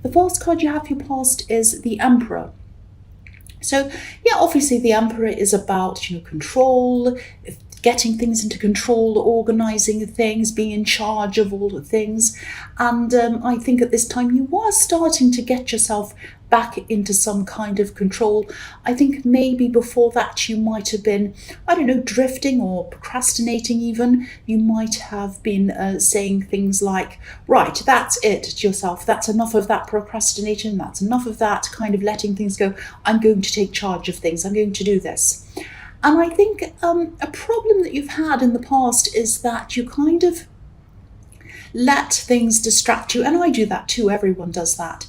The fourth card you have for your past is the Emperor. So yeah, obviously the Emperor is about, control, getting things into control, organising things, being in charge of all the things. And I think at this time you are starting to get yourself back into some kind of control. I think maybe before that you might have been, drifting or procrastinating even. You might have been saying things like, right, that's it to yourself. That's enough of that procrastination. That's enough of that kind of letting things go. I'm going to take charge of things. I'm going to do this. And I think a problem that you've had in the past is that you kind of let things distract you. And I do that too. Everyone does that.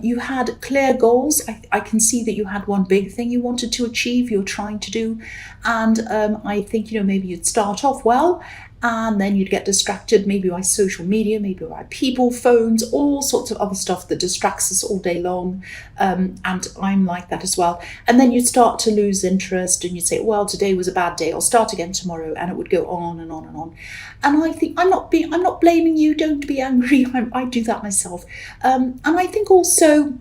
You had clear goals. I can see that you had one big thing you wanted to achieve, you're trying to do. And I think, maybe you'd start off well, and then you'd get distracted maybe by social media, maybe by people, phones, all sorts of other stuff that distracts us all day long. And I'm like that as well. And then you'd start to lose interest and you'd say, well, today was a bad day, I'll start again tomorrow. And it would go on and on and on. And I think I'm not blaming you, don't be angry. I do that myself. And I think also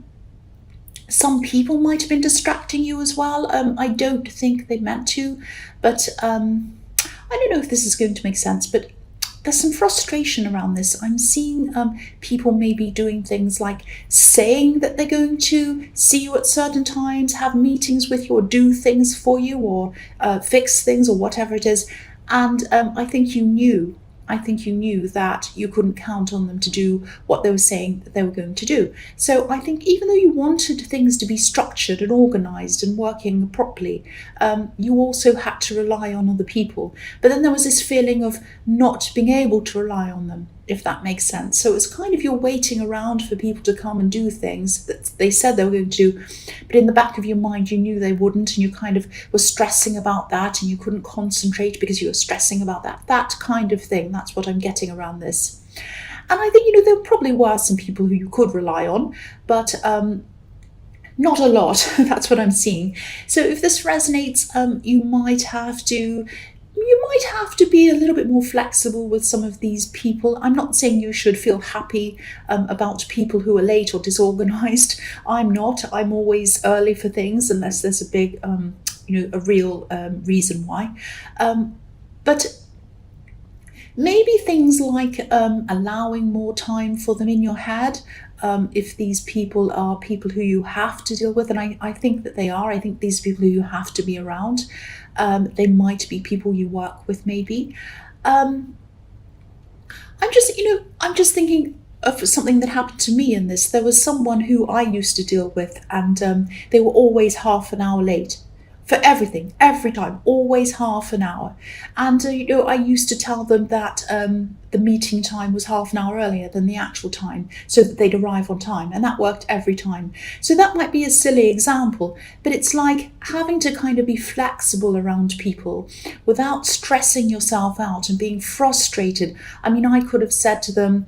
some people might have been distracting you as well. I don't think they meant to, but I don't know if this is going to make sense, but there's some frustration around this. I'm seeing people maybe doing things like saying that they're going to see you at certain times, have meetings with you, or do things for you, or fix things, or whatever it is. And I think you knew that you couldn't count on them to do what they were saying that they were going to do. So I think even though you wanted things to be structured and organised and working properly, you also had to rely on other people. But then there was this feeling of not being able to rely on them, if that makes sense. So it's kind of you're waiting around for people to come and do things that they said they were going to do, but in the back of your mind you knew they wouldn't, and you kind of were stressing about that, and you couldn't concentrate because you were stressing about that kind of thing. That's what I'm getting around this. And I think, there probably were some people who you could rely on, but not a lot. That's what I'm seeing. So if this resonates, you might have to be a little bit more flexible with some of these people. I'm not saying you should feel happy about people who are late or disorganized. I'm not. I'm always early for things unless there's a big, a real reason why. But maybe things like allowing more time for them in your head. If these people are people who you have to deal with, and I think that they are. I think these people who you have to be around. They might be people you work with, maybe. I'm just thinking of something that happened to me in this. There was someone who I used to deal with, and they were always half an hour late for everything, every time, always half an hour. And, I used to tell them that the meeting time was half an hour earlier than the actual time so that they'd arrive on time. And that worked every time. So that might be a silly example, but it's like having to kind of be flexible around people without stressing yourself out and being frustrated. I mean, I could have said to them,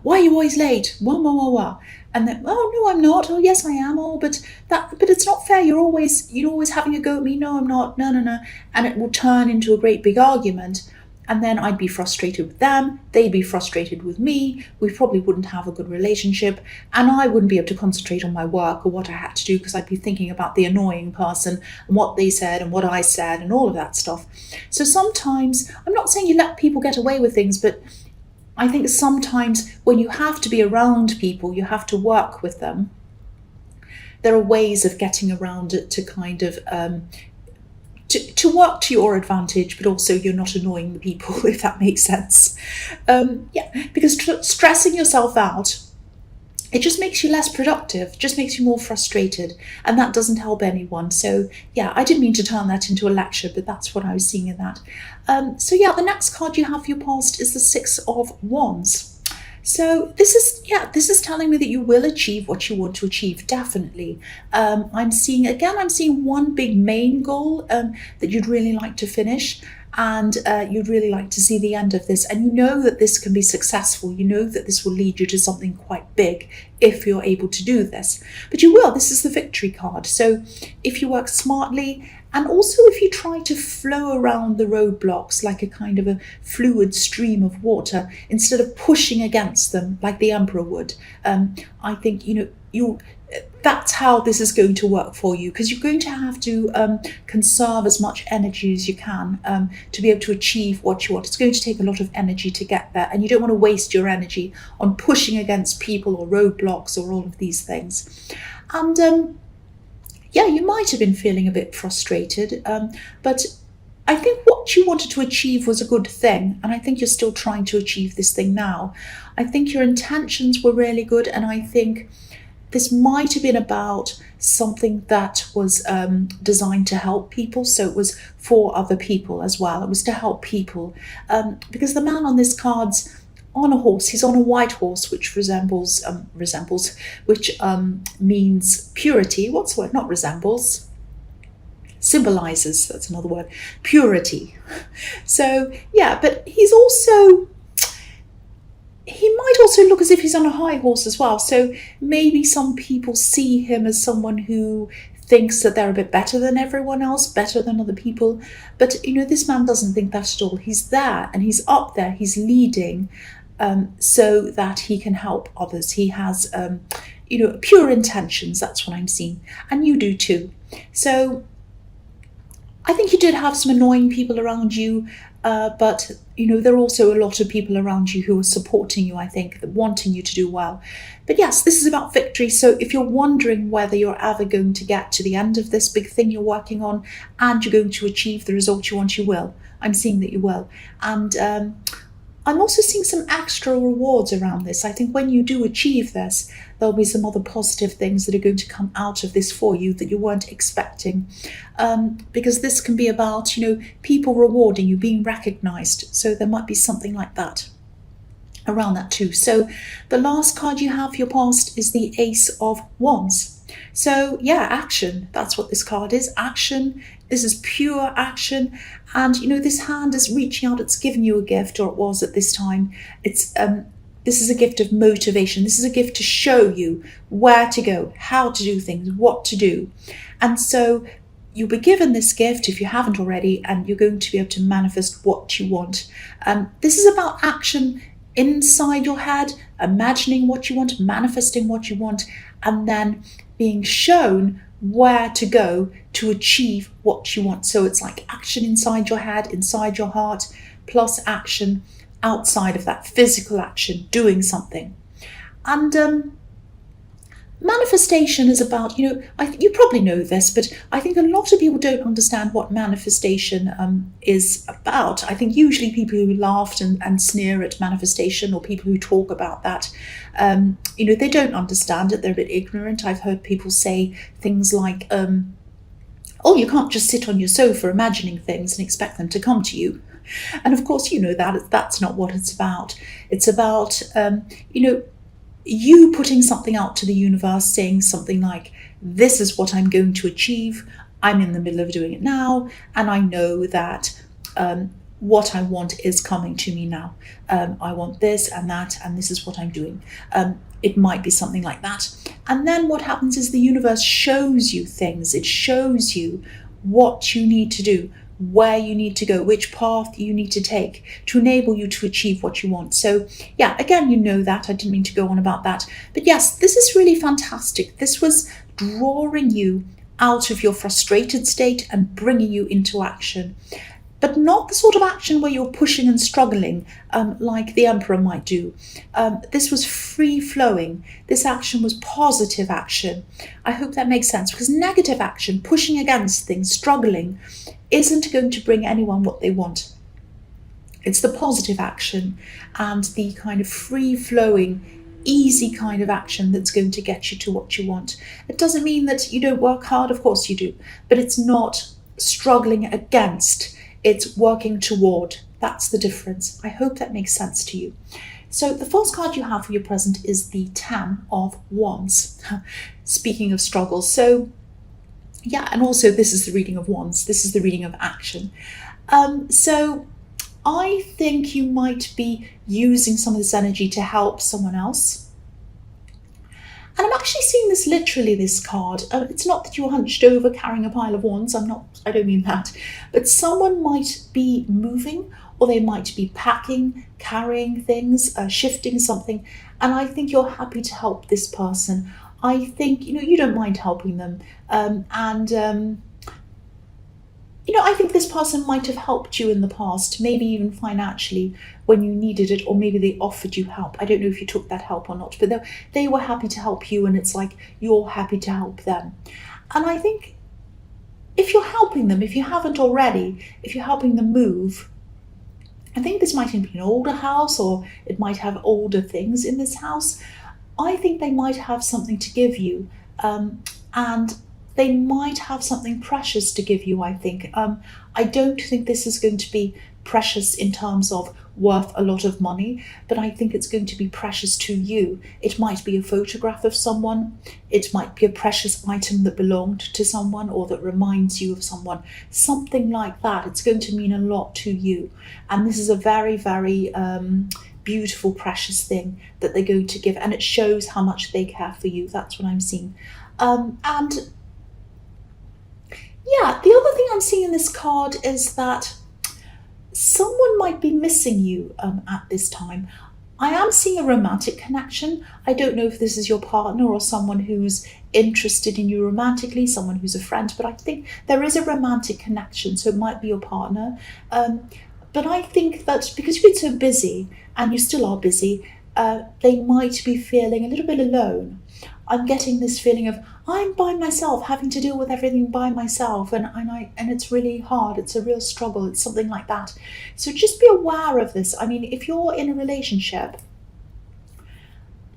why are you always late? Wah, wah, wah, wah. And then, oh, no, I'm not. Oh, yes, I am. Oh, but it's not fair. You're always having a go at me. No, I'm not. No. And it will turn into a great big argument. And then I'd be frustrated with them. They'd be frustrated with me. We probably wouldn't have a good relationship. And I wouldn't be able to concentrate on my work or what I had to do because I'd be thinking about the annoying person and what they said and what I said and all of that stuff. So sometimes, I'm not saying you let people get away with things, but I think sometimes when you have to be around people, you have to work with them. There are ways of getting around it to kind of to work to your advantage, but also you're not annoying the people, if that makes sense. Because stressing yourself out, it just makes you less productive, just makes you more frustrated, and that doesn't help anyone. So I didn't mean to turn that into a lecture, but that's what I was seeing in that. The next card you have for your past is the Six of Wands. So this is telling me that you will achieve what you want to achieve, definitely. I'm seeing one big main goal that you'd really like to finish, and you'd really like to see the end of this, and you know that this can be successful. You know that this will lead you to something quite big if you're able to do this. But you will. This is the victory card. So if you work smartly And also, if you try to flow around the roadblocks like a kind of a fluid stream of water, instead of pushing against them like the Emperor would, I think, that's how this is going to work for you, because you're going to have to conserve as much energy as you can to be able to achieve what you want. It's going to take a lot of energy to get there, and you don't want to waste your energy on pushing against people or roadblocks or all of these things. And yeah, you might have been feeling a bit frustrated, but I think what you wanted to achieve was a good thing, and I think you're still trying to achieve this thing now. I think your intentions were really good, and I think this might have been about something that was designed to help people, so it was for other people as well. It was to help people, because the man on this card's on a horse. He's on a white horse, which which means purity. What's the word? Not resembles. Symbolizes. That's another word. Purity. So yeah, but he might also look as if he's on a high horse as well. So maybe some people see him as someone who thinks that they're a bit better than everyone else, better than other people. But this man doesn't think that at all. He's there and he's up there. He's leading. So that he can help others. He has, pure intentions. That's what I'm seeing. And you do too. So I think you did have some annoying people around you, but, there are also a lot of people around you who are supporting you, I think, wanting you to do well. But yes, this is about victory. So if you're wondering whether you're ever going to get to the end of this big thing you're working on and you're going to achieve the result you want, you will. I'm seeing that you will. And I'm also seeing some extra rewards around this. I think when you do achieve this, there'll be some other positive things that are going to come out of this for you that you weren't expecting. Because this can be about, people rewarding you, being recognized. So there might be something like that around that too. So the last card you have for your past is the Ace of Wands. So yeah, action. That's what this card is. Action. This is pure action. And, this hand is reaching out. It's giving you a gift, or it was at this time. This is a gift of motivation. This is a gift to show you where to go, how to do things, what to do. And so you'll be given this gift if you haven't already, and you're going to be able to manifest what you want. This is about action inside your head, imagining what you want, manifesting what you want, and then being shown where to go to achieve what you want. So it's like action inside your head, inside your heart, plus action outside of that, physical action, doing something. And manifestation is about, you probably know this, but I think a lot of people don't understand what manifestation is about. I think usually people who laugh and sneer at manifestation, or people who talk about that, they don't understand it. They're a bit ignorant. I've heard people say things like, oh, you can't just sit on your sofa imagining things and expect them to come to you. And of course, that's not what it's about. It's about, you putting something out to the universe, saying something like, this is what I'm going to achieve. I'm in the middle of doing it now. And I know that what I want is coming to me now. I want this and that, and this is what I'm doing. It might be something like that. And then what happens is the universe shows you things. It shows you what you need to do, where you need to go, which path you need to take to enable you to achieve what you want. So yeah, again, that. I didn't mean to go on about that. But yes, this is really fantastic. This was drawing you out of your frustrated state and bringing you into action. But not the sort of action where you're pushing and struggling like the Emperor might do. This was free-flowing. This action was positive action. I hope that makes sense, because negative action, pushing against things, struggling, isn't going to bring anyone what they want. It's the positive action and the kind of free-flowing, easy kind of action that's going to get you to what you want. It doesn't mean that you don't work hard, of course you do, but it's not struggling against. It's working toward. That's the difference. I hope that makes sense to you. So the first card you have for your present is the Ten of Wands. Speaking of struggles. So yeah, and also this is the reading of Wands. This is the reading of action. So I think you might be using some of this energy to help someone else. And I'm actually seeing this literally, this card. It's not that you're hunched over carrying a pile of wands. I don't mean that. But someone might be moving, or they might be packing, carrying things, shifting something. And I think you're happy to help this person. I think, you don't mind helping them. I think this person might have helped you in the past, maybe even financially when you needed it, or maybe they offered you help. I don't know if you took that help or not, but they were happy to help you, and it's like you're happy to help them. And I think if you're helping them, if you haven't already, if you're helping them move, I think this might be an older house, or it might have older things in this house. I think they might have something to give you, and they might have something precious to give you, I think. I don't think this is going to be precious in terms of worth a lot of money, but I think it's going to be precious to you. It might be a photograph of someone. It might be a precious item that belonged to someone, or that reminds you of someone. Something like that. It's going to mean a lot to you. And this is a very, very beautiful, precious thing that they're going to give. And it shows how much they care for you. That's what I'm seeing. And yeah, the other thing I'm seeing in this card is that someone might be missing you at this time. I am seeing a romantic connection. I don't know if this is your partner or someone who's interested in you romantically, someone who's a friend, but I think there is a romantic connection, so it might be your partner. But I think that because you've been so busy, and you still are busy, they might be feeling a little bit alone. I'm getting this feeling of, I'm by myself, having to deal with everything by myself, and it's really hard. It's a real struggle. It's something like that. So just be aware of this. I mean, if you're in a relationship,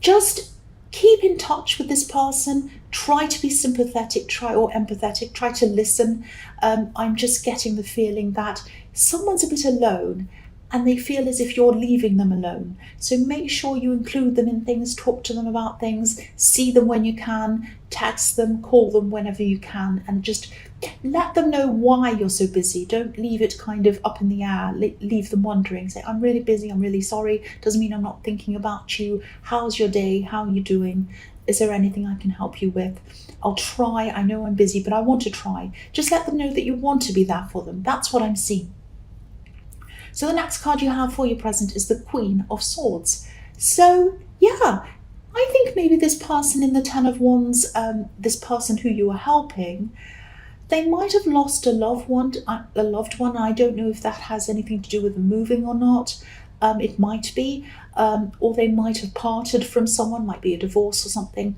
just keep in touch with this person. Try to be sympathetic, or empathetic. Try to listen. I'm just getting the feeling that someone's a bit alone, and they feel as if you're leaving them alone. So make sure you include them in things, talk to them about things, see them when you can, text them, call them whenever you can, and just let them know why you're so busy. Don't leave it kind of up in the air. Leave them wondering. Say, I'm really busy, I'm really sorry. Doesn't mean I'm not thinking about you. How's your day? How are you doing? Is there anything I can help you with? I'll try. I know I'm busy, but I want to try. Just let them know that you want to be there for them. That's what I'm seeing. So the next card you have for your present is the Queen of Swords. So yeah, I think maybe this person in the Ten of Wands, this person who you are helping, they might have lost a loved one. I don't know if that has anything to do with them moving or not. It might be, or they might have parted from someone, might be a divorce or something.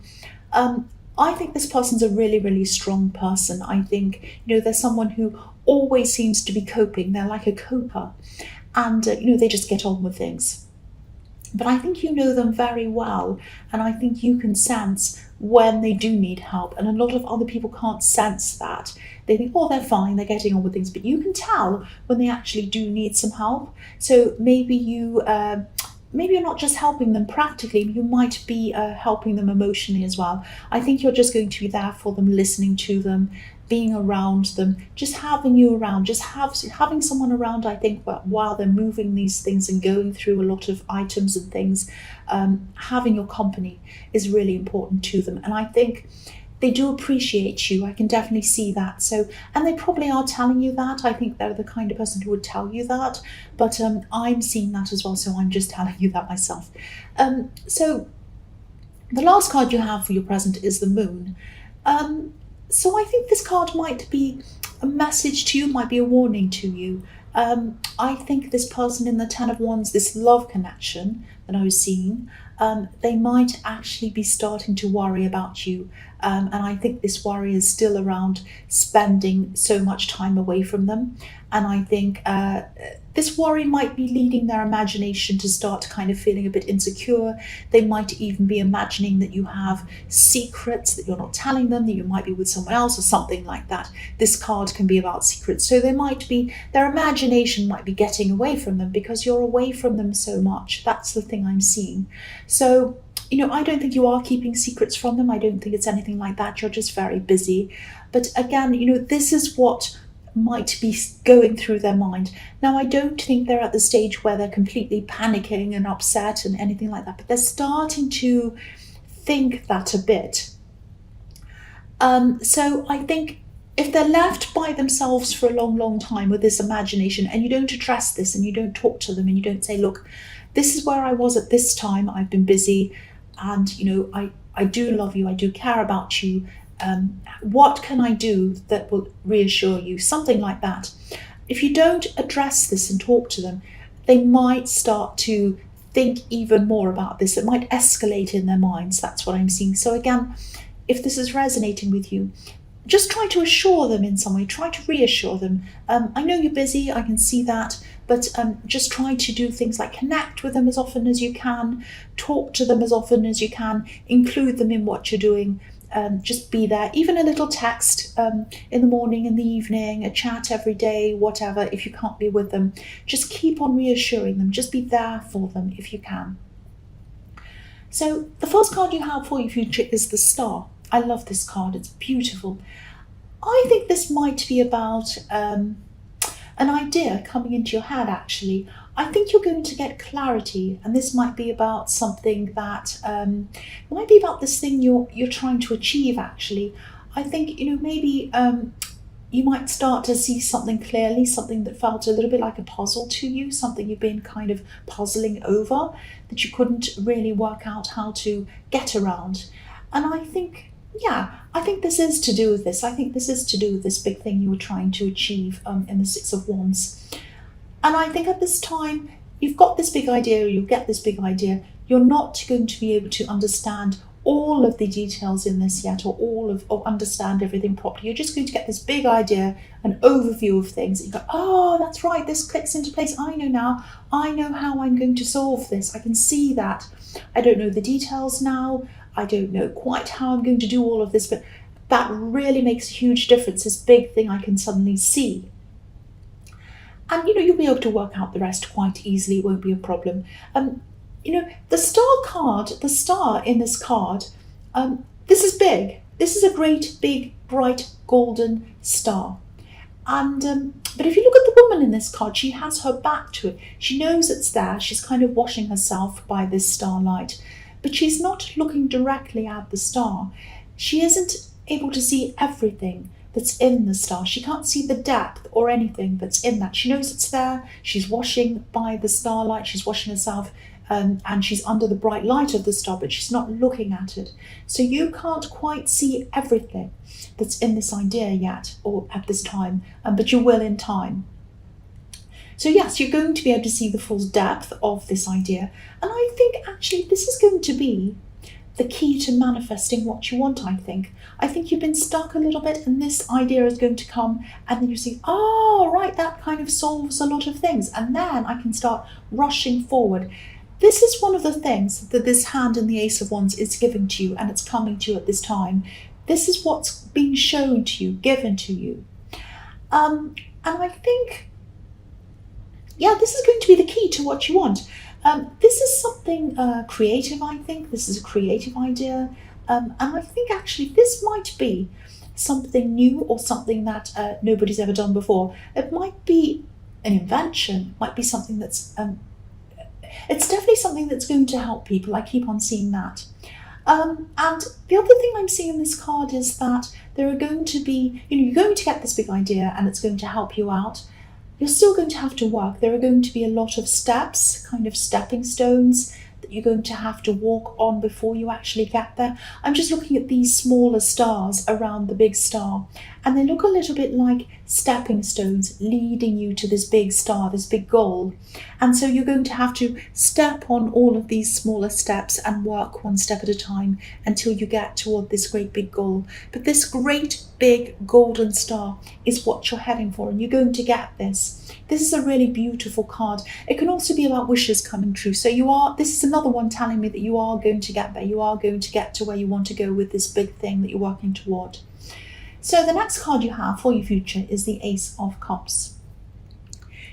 I think this person's a really, really strong person. I think, there's someone who always seems to be coping. They're like a coper, and they just get on with things. But I think you know them very well, and I think you can sense when they do need help, and a lot of other people can't sense that. They think, oh, they're fine, they're getting on with things, but you can tell when they actually do need some help. So maybe you're not just helping them practically, you might be helping them emotionally as well. I think you're just going to be there for them, listening to them, being around them, just having you around, just having someone around. I think while they're moving these things and going through a lot of items and things, having your company is really important to them. And I think they do appreciate you. I can definitely see that. So, and they probably are telling you that. I think they're the kind of person who would tell you that. But I'm seeing that as well. So I'm just telling you that myself. So the last card you have for your present is the Moon. So I think this card might be a message to you, might be a warning to you. I think this person in the Ten of Wands, this love connection that I was seeing, they might actually be starting to worry about you. And I think this worry is still around spending so much time away from them. And I think this worry might be leading their imagination to start kind of feeling a bit insecure. They might even be imagining that you have secrets that you're not telling them, that you might be with someone else or something like that. This card can be about secrets. So their imagination might be getting away from them because you're away from them so much. That's the thing I'm seeing. So, I don't think you are keeping secrets from them. I don't think it's anything like that. You're just very busy. But again, this is what might be going through their mind. Now, I don't think they're at the stage where they're completely panicking and upset and anything like that, but they're starting to think that a bit. So I think if they're left by themselves for a long, long time with this imagination, and you don't address this and you don't talk to them and you don't say, look, this is where I was at this time, I've been busy, and I do love you, I do care about you, what can I do that will reassure you, something like that. If you don't address this and talk to them, they might start to think even more about this. It might escalate in their minds. That's what I'm seeing. So again, if this is resonating with you, just try to assure them in some way, try to reassure them. I know you're busy, I can see that, but just try to do things like connect with them as often as you can, talk to them as often as you can, include them in what you're doing, just be there, even a little text in the morning, in the evening, a chat every day, whatever. If you can't be with them, just keep on reassuring them, just be there for them if you can. So the first card you have for your future is the Star. I love this card, it's beautiful. I think this might be about an idea coming into your head, actually. I think you're going to get clarity, and this might be about something that might be about this thing you're trying to achieve, actually. I think, maybe you might start to see something clearly, something that felt a little bit like a puzzle to you, something you've been kind of puzzling over that you couldn't really work out how to get around. And I think this is to do with this. I think this is to do with this big thing you were trying to achieve in the Six of Wands. And I think at this time, you've got this big idea, you'll get this big idea. You're not going to be able to understand all of the details in this yet, or understand everything properly. You're just going to get this big idea, an overview of things. You go, oh, that's right, this clicks into place. I know now. I know how I'm going to solve this. I can see that. I don't know the details now. I don't know quite how I'm going to do all of this, but that really makes a huge difference, this big thing I can suddenly see. And, you'll be able to work out the rest quite easily. It won't be a problem. The Star card, the star in this card, this is big. This is a great, big, bright, golden star. And but if you look at the woman in this card, she has her back to it. She knows it's there. She's kind of washing herself by this starlight. But she's not looking directly at the star. She isn't able to see everything that's in the star. She can't see the depth or anything that's in that. She knows it's there. She's washing by the starlight. She's washing herself, and she's under the bright light of the star, but she's not looking at it. So you can't quite see everything that's in this idea yet, or at this time, but you will in time. So yes, you're going to be able to see the full depth of this idea. And I think actually this is going to be the key to manifesting what you want, I think. I think you've been stuck a little bit, and this idea is going to come, and then you see, oh, right, that kind of solves a lot of things. And then I can start rushing forward. This is one of the things that this hand in the Ace of Wands is giving to you, and it's coming to you at this time. This is what's being shown to you, given to you. And I think, this is going to be the key to what you want. This is something creative, I think. This is a creative idea. And I think actually this might be something new, or something that nobody's ever done before. It might be an invention, might be something that's, it's definitely something that's going to help people. I keep on seeing that. And the other thing I'm seeing in this card is that there are going to be, you're going to get this big idea and it's going to help you out. You're still going to have to work. There are going to be a lot of steps, kind of stepping stones that you're going to have to walk on before you actually get there. I'm just looking at these smaller stars around the big star, and they look a little bit like stepping stones leading you to this big star, this big goal. And so you're going to have to step on all of these smaller steps and work one step at a time until you get toward this great big goal. But this great big golden star is what you're heading for, and you're going to get this. This is a really beautiful card. It can also be about wishes coming true. So this is another one telling me that you are going to get there. You are going to get to where you want to go with this big thing that you're working toward. So the next card you have for your future is the Ace of Cups.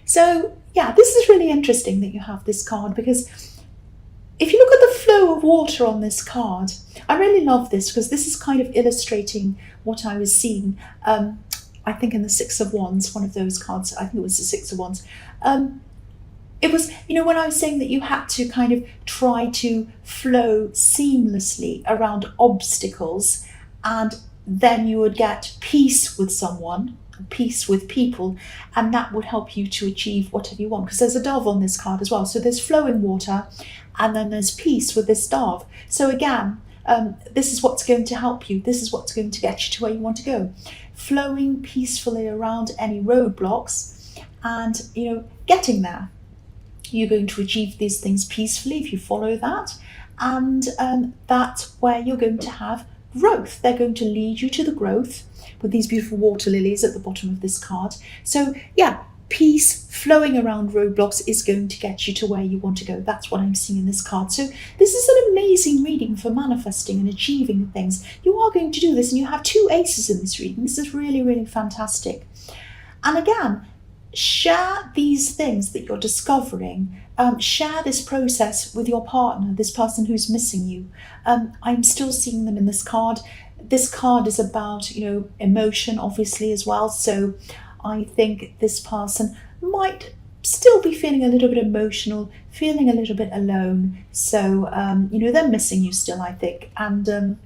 So this is really interesting that you have this card, because if you look at the flow of water on this card, I really love this, because this is kind of illustrating what I was seeing. I think in the Six of Wands, one of those cards, I think it was the Six of Wands. If It was, when I was saying that you had to kind of try to flow seamlessly around obstacles, and then you would get peace with someone, peace with people, and that would help you to achieve whatever you want. Because there's a dove on this card as well. So there's flowing water, and then there's peace with this dove. So again, this is what's going to help you. This is what's going to get you to where you want to go. Flowing peacefully around any roadblocks and, getting there. You're going to achieve these things peacefully if you follow that. And that's where you're going to have growth. They're going to lead you to the growth with these beautiful water lilies at the bottom of this card. So yeah, peace flowing around roadblocks is going to get you to where you want to go. That's what I'm seeing in this card. So this is an amazing reading for manifesting and achieving things. You are going to do this, and you have 2 aces in this reading. This is really, really fantastic. And again, share these things that you're discovering. Share this process with your partner, this person who's missing you. I'm still seeing them in this card. This card is about, emotion, obviously, as well. So I think this person might still be feeling a little bit emotional, feeling a little bit alone. So, they're missing you still, I think. And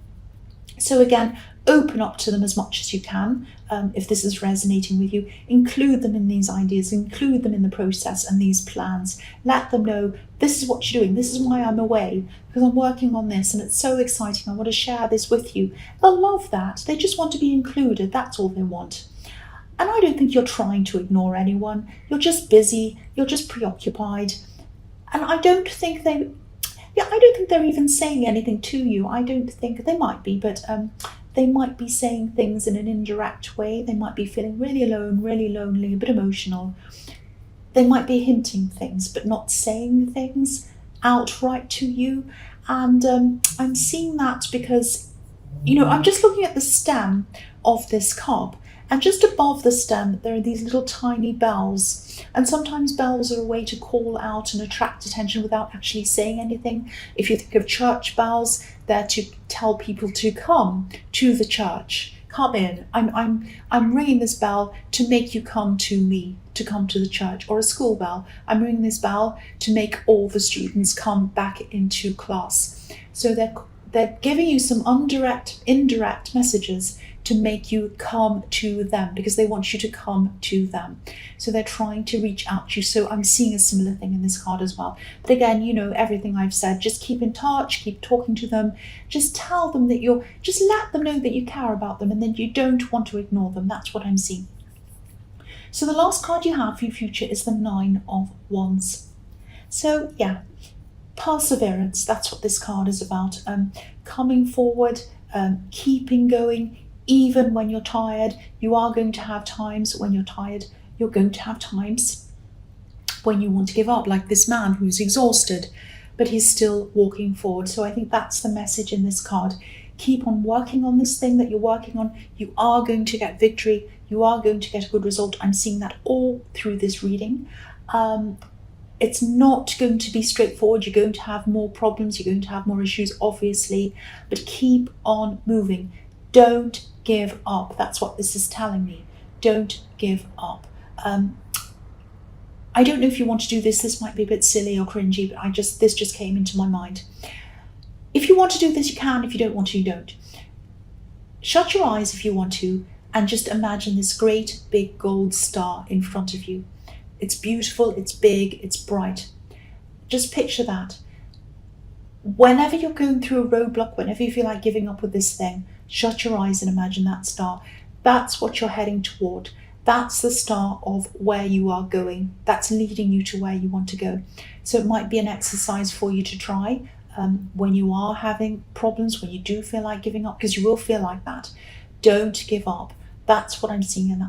so again, open up to them as much as you can. If this is resonating with you, include them in these ideas, include them in the process and these plans. Let them know, this is what you're doing, this is why I'm away, because I'm working on this and it's so exciting, I want to share this with you. They'll love that. They just want to be included. That's all they want. And I don't think you're trying to ignore anyone. You're just busy, you're just preoccupied. And I don't think they're even saying anything to you. I don't think they might be, but they might be saying things in an indirect way. They might be feeling really alone, really lonely, a bit emotional. They might be hinting things, but not saying things outright to you. And I'm seeing that because, I'm just looking at the stem of this cup. And just above the stem, there are these little tiny bells. And sometimes bells are a way to call out and attract attention without actually saying anything. If you think of church bells, they're to tell people to come to the church. Come in. I'm ringing this bell to make you come to me, to come to the church. Or a school bell. I'm ringing this bell to make all the students come back into class. So they're giving you some indirect messages to make you come to them, because they want you to come to them. So they're trying to reach out to you. So I'm seeing a similar thing in this card as well. But again, everything I've said, just keep in touch, keep talking to them, just tell them that just let them know that you care about them and that you don't want to ignore them. That's what I'm seeing. So the last card you have for your future is the 9 of Wands. So yeah, perseverance, that's what this card is about. Coming forward, keeping going, even when you're tired. You are going to have times when you're tired. You're going to have times when you want to give up, like this man who's exhausted, but he's still walking forward. So I think that's the message in this card. Keep on working on this thing that you're working on. You are going to get victory. You are going to get a good result. I'm seeing that all through this reading. It's not going to be straightforward. You're going to have more problems. You're going to have more issues, obviously, but keep on moving. Don't give up. That's what this is telling me. Don't give up. I don't know if you want to do this. This might be a bit silly or cringy, but this just came into my mind. If you want to do this, you can. If you don't want to, you don't. Shut your eyes if you want to, and just imagine this great big gold star in front of you. It's beautiful, it's big, it's bright. Just picture that. Whenever you're going through a roadblock, whenever you feel like giving up with this thing, shut your eyes and imagine that star. That's what you're heading toward. That's the star of where you are going. That's leading you to where you want to go. So it might be an exercise for you to try when you are having problems, when you do feel like giving up, because you will feel like that. Don't give up. That's what I'm seeing in that